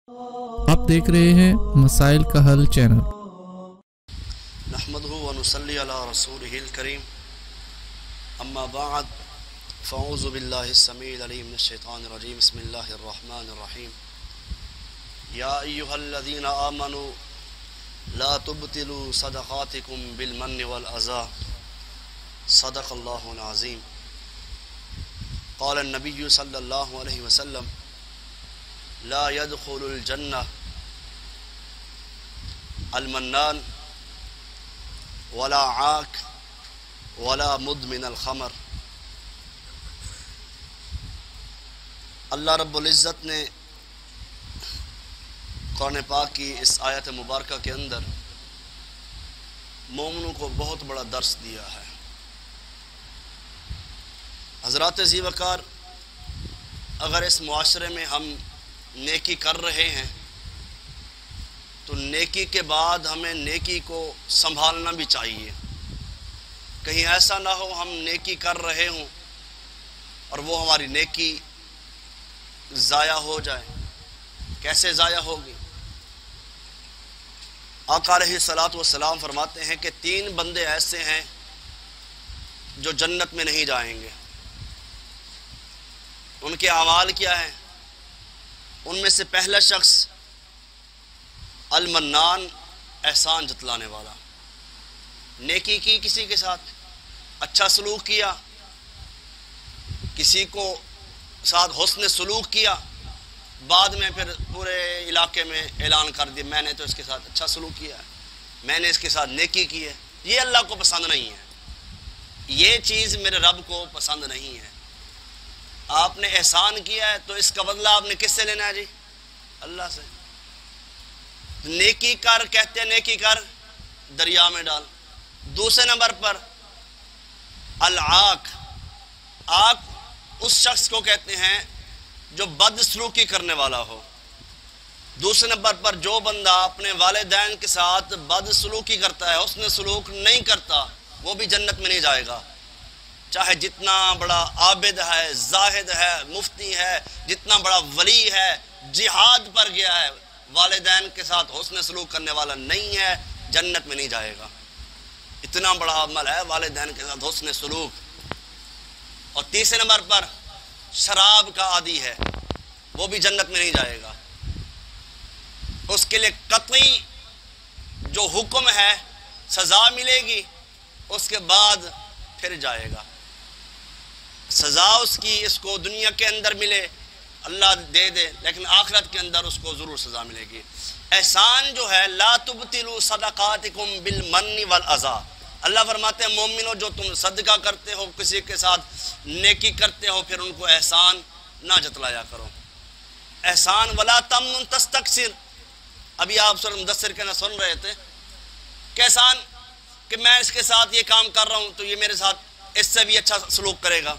آپ دیکھ رہے ہیں مسائل کا حل چینل۔ نحمدہ و نصلی علی رسولہ الکریم، اما بعد فاعوذ باللہ السمیع العلیم من الشیطان الرجیم، بسم اللہ الرحمن الرحیم۔ یا ایہا الذین آمنوا لا تبطلوا صدقاتکم بالمن والأذى، صدق اللہ العظیم۔ قال النبی صلی اللہ علیہ وسلم لا يدخل الجنہ المنان ولا عاق ولا مدمن الخمر۔ اللہ رب العزت نے قرآن پاک کی اس آیت مبارکہ کے اندر مومنوں کو بہت بڑا درس دیا ہے۔ حضرات ذی وقار، اگر اس معاشرے میں ہم نیکی کر رہے ہیں تو نیکی کے بعد ہمیں نیکی کو سنبھالنا بھی چاہیے۔ کہیں ایسا نہ ہو ہم نیکی کر رہے ہوں اور وہ ہماری نیکی ضائع ہو جائے۔ کیسے ضائع ہوگی؟ آقا علیہ الصلوۃ والسلام فرماتے ہیں کہ 3 بندے ایسے ہیں جو جنت میں نہیں جائیں گے۔ ان کے اعمال کیا ہیں؟ ان میں سے پہلا شخص المنان، احسان جتلانے والا۔ نیکی کی کسی کے ساتھ، اچھا سلوک کیا، کسی کو ساتھ حسن سلوک کیا، بعد میں پھر پورے علاقے میں اعلان کر دیا میں نے تو اس کے ساتھ اچھا سلوک کیا ہے، میں نے اس کے ساتھ نیکی کی ہے۔ یہ اللہ کو پسند نہیں ہے، یہ چیز میرے رب کو پسند نہیں ہے۔ آپ نے احسان کیا ہے تو اس کا بدلہ آپ نے کس سے لینا ہے جی؟ اللہ سے۔ نیکی کر، کہتے ہیں نیکی کر دریا میں ڈال۔ دوسرے نمبر پر العاق، عاق اس شخص کو کہتے ہیں جو بد سلوکی کرنے والا ہو۔ دوسرے نمبر پر جو بندہ اپنے والدین کے ساتھ بد سلوکی کرتا ہے، حسن سلوک نہیں کرتا، وہ بھی جنت میں نہیں جائے گا، چاہے جتنا بڑا عابد ہے، زاہد ہے، مفتی ہے، جتنا بڑا ولی ہے، جہاد پر گیا ہے، والدین کے ساتھ حسن سلوک کرنے والا نہیں ہے، جنت میں نہیں جائے گا۔ اتنا بڑا عمل ہے والدین کے ساتھ حسن سلوک۔ اور تیسرے نمبر پر شراب کا عادی ہے، وہ بھی جنت میں نہیں جائے گا۔ اس کے لیے قطعی جو حکم ہے سزا ملے گی، اس کے بعد پھر جائے گا۔ سزا اس کی اس کو دنیا کے اندر ملے اللہ دے دے، لیکن آخرت کے اندر اس کو ضرور سزا ملے گی۔ احسان جو ہے لا تبطلوا صدقاتکم بالمن والاذى، اللہ فرماتے ہیں مومنو جو تم صدقہ کرتے ہو، کسی کے ساتھ نیکی کرتے ہو، پھر ان کو احسان نہ جتلایا کرو۔ احسان ولا تمنن تستکثر، ابھی آپ سورہ مدثر کے اندر سن رہے تھے کہ احسان کہ میں اس کے ساتھ یہ کام کر رہا ہوں تو یہ میرے ساتھ اس سے بھی اچھا سلوک کرے گا،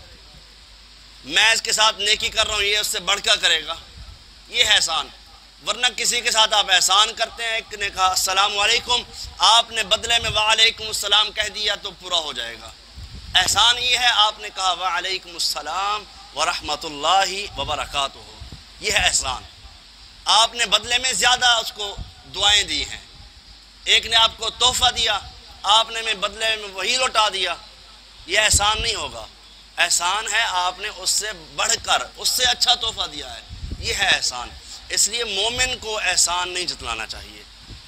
میں اس کے ساتھ نیکی کر رہا ہوں یہ اس سے بڑھ کر کرے گا، یہ ہے احسان۔ ورنہ کسی کے ساتھ آپ احسان کرتے ہیں، ایک نے کہا السلام علیکم، آپ نے بدلے میں وعلیکم السلام کہہ دیا تو پورا ہو جائے گا۔ احسان یہ ہے آپ نے کہا وعلیکم السلام ورحمۃ اللہ وبرکاتہ، یہ ہے احسان۔ آپ نے بدلے میں زیادہ اس کو دعائیں دی ہیں، ایک نے آپ کو تحفہ دیا، آپ نے بدلے میں وہی لوٹا دیا، یہ احسان نہیں ہوگا۔ احسان ہے آپ نے اس سے بڑھ کر اس سے اچھا تحفہ دیا ہے، یہ ہے احسان۔ اس لیے مومن کو احسان نہیں جتلانا چاہیے۔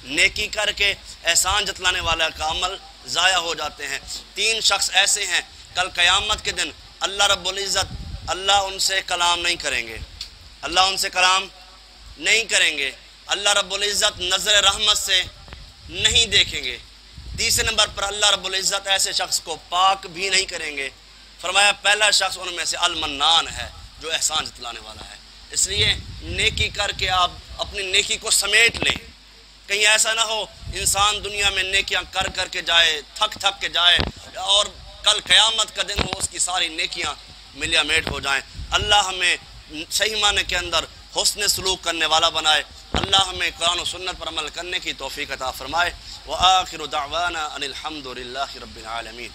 نیکی کر کے احسان جتلانے والا کا عمل ضائع ہو جاتے ہیں۔ 3 شخص ایسے ہیں کل قیامت کے دن اللہ رب العزت، اللہ ان سے کلام نہیں کریں گے، اللہ ان سے کلام نہیں کریں گے، اللہ رب العزت نظر رحمت سے نہیں دیکھیں گے۔ تیسرے نمبر پر اللہ رب العزت ایسے شخص کو پاک بھی نہیں کریں گے۔ فرمایا پہلا شخص ان میں سے المنان ہے جو احسان جتلانے والا ہے۔ اس لیے نیکی کر کے آپ اپنی نیکی کو سمیٹ لیں، کہیں ایسا نہ ہو انسان دنیا میں نیکیاں کر کر کے جائے، تھک کے جائے، اور کل قیامت کا دن ہو اس کی ساری نیکیاں ملیا میٹ ہو جائیں۔ اللہ ہمیں صحیح معنی کے اندر حسن سلوک کرنے والا بنائے، اللہ ہمیں قرآن و سنت پر عمل کرنے کی توفیق عطا فرمائے۔ وآخر دعوانا ان الحمد للہ رب العالمین۔